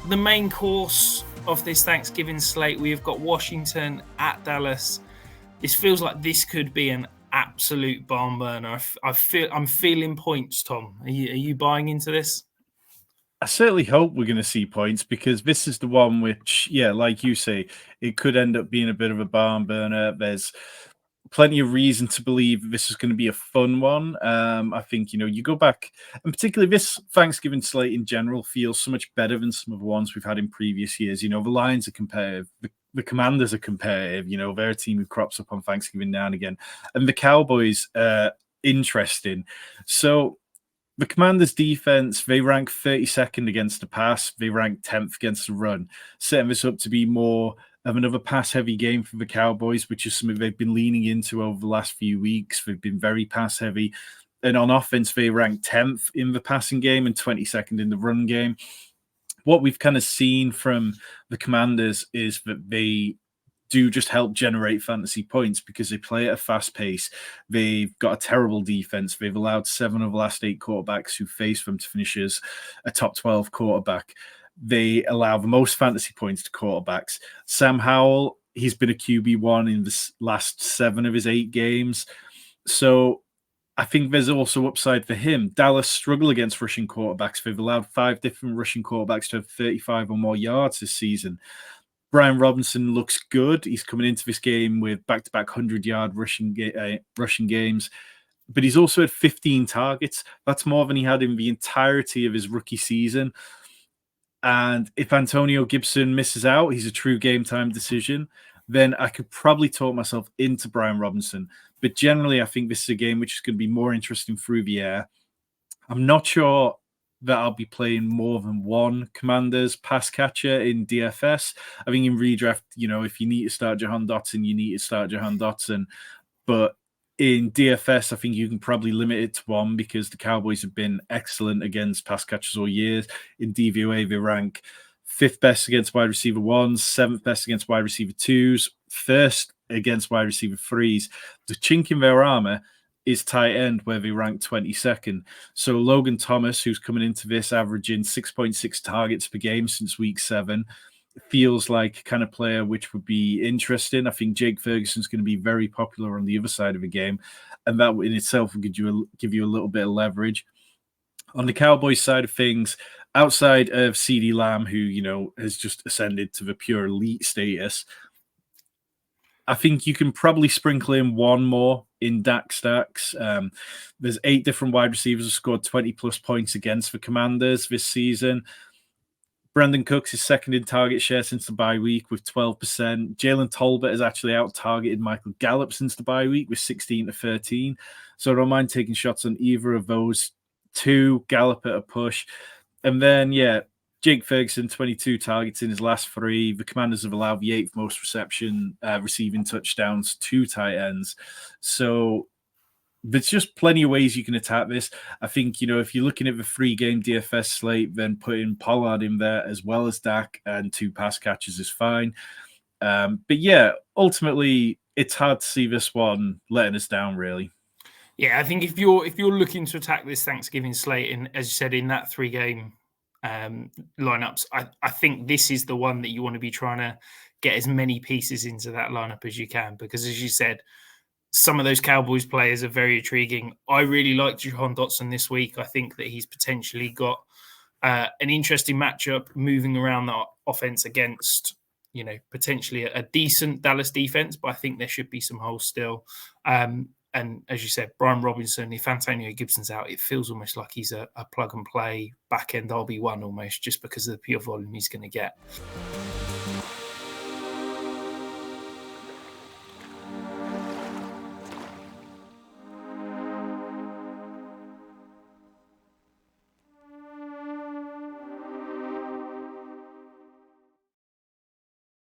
the main course of this Thanksgiving slate, we have got Washington at Dallas. This feels like this could be an absolute barn burner. I'm feeling points, Tom. Are you buying into this? I certainly hope we're going to see points, because this is the one which, like you say, it could end up being a bit of a barn burner. There's plenty of reason to believe this is going to be a fun one. I think, you go back, and particularly this Thanksgiving slate in general feels so much better than some of the ones we've had in previous years. The Lions are competitive. The Commanders are competitive. They're a team who crops up on Thanksgiving now and again. And the Cowboys are interesting. So the Commanders' defense, they rank 32nd against the pass. They rank 10th against the run, setting this up to be more of another pass-heavy game for the Cowboys, which is something they've been leaning into over the last few weeks. They've been very pass-heavy. And on offense, they rank 10th in the passing game and 22nd in the run game. What we've kind of seen from the Commanders is that they do just help generate fantasy points because they play at a fast pace. They've got a terrible defense. They've allowed 7 of the last 8 quarterbacks who face them to finish as a top 12 quarterback. They allow the most fantasy points to quarterbacks. Sam Howell, he's been a QB1 in the last 7 of his 8 games. So I think there's also upside for him. Dallas struggle against rushing quarterbacks. They've allowed 5 different rushing quarterbacks to have 35 or more yards this season. Brian Robinson looks good. He's coming into this game with back-to-back 100-yard rushing games. But he's also had 15 targets. That's more than he had in the entirety of his rookie season. And if Antonio Gibson misses out, he's a true game-time decision, then I could probably talk myself into Brian Robinson. But generally, I think this is a game which is going to be more interesting through the air. I'm not sure that I'll be playing more than one Commanders pass catcher in DFS. I think in redraft, if you need to start Jahan Dotson, you need to start Jahan Dotson. But in DFS, I think you can probably limit it to one, because the Cowboys have been excellent against pass catchers all year. In DVOA, they rank 5th best against wide receiver 1s, 7th best against wide receiver 2s, 1st against wide receiver 3s. The chink in their armor is tight end, where they rank 22nd. So Logan Thomas, who's coming into this averaging 6.6 targets per game since week 7, feels like kind of player which would be interesting. I think Jake Ferguson's going to be very popular on the other side of the game, and that in itself will give you a little bit of leverage. On the Cowboys side of things, outside of CeeDee Lamb, who has just ascended to the pure elite status, I think you can probably sprinkle in one more in Dak stacks. There's 8 different wide receivers who scored 20-plus points against the Commanders this season. Brandon Cooks is second in target share since the bye week with 12%. Jalen Tolbert has actually out-targeted Michael Gallup since the bye week with 16-13. So I don't mind taking shots on either of those 2. Gallup at a push. And then, Jake Ferguson, 22 targets in his last 3. The Commanders have allowed the 8th most receiving touchdowns to tight ends. So there's just plenty of ways you can attack this. I think, if you're looking at the 3-game DFS slate, then putting Pollard in there as well as Dak and 2 pass catches is fine. But ultimately, it's hard to see this one letting us down, really. Yeah, I think if you're looking to attack this Thanksgiving slate, and as you said, in that 3-game lineups, I think this is the one that you want to be trying to get as many pieces into that lineup as you can, because as you said, some of those Cowboys players are very intriguing. I really like Jahan Dotson this week. I think that he's potentially got an interesting matchup moving around the offense against, potentially a decent Dallas defense, but I think there should be some holes still. And as you said, Brian Robinson, if Antonio Gibson's out, it feels almost like he's a plug-and-play back-end RB1 almost, just because of the pure volume he's going to get.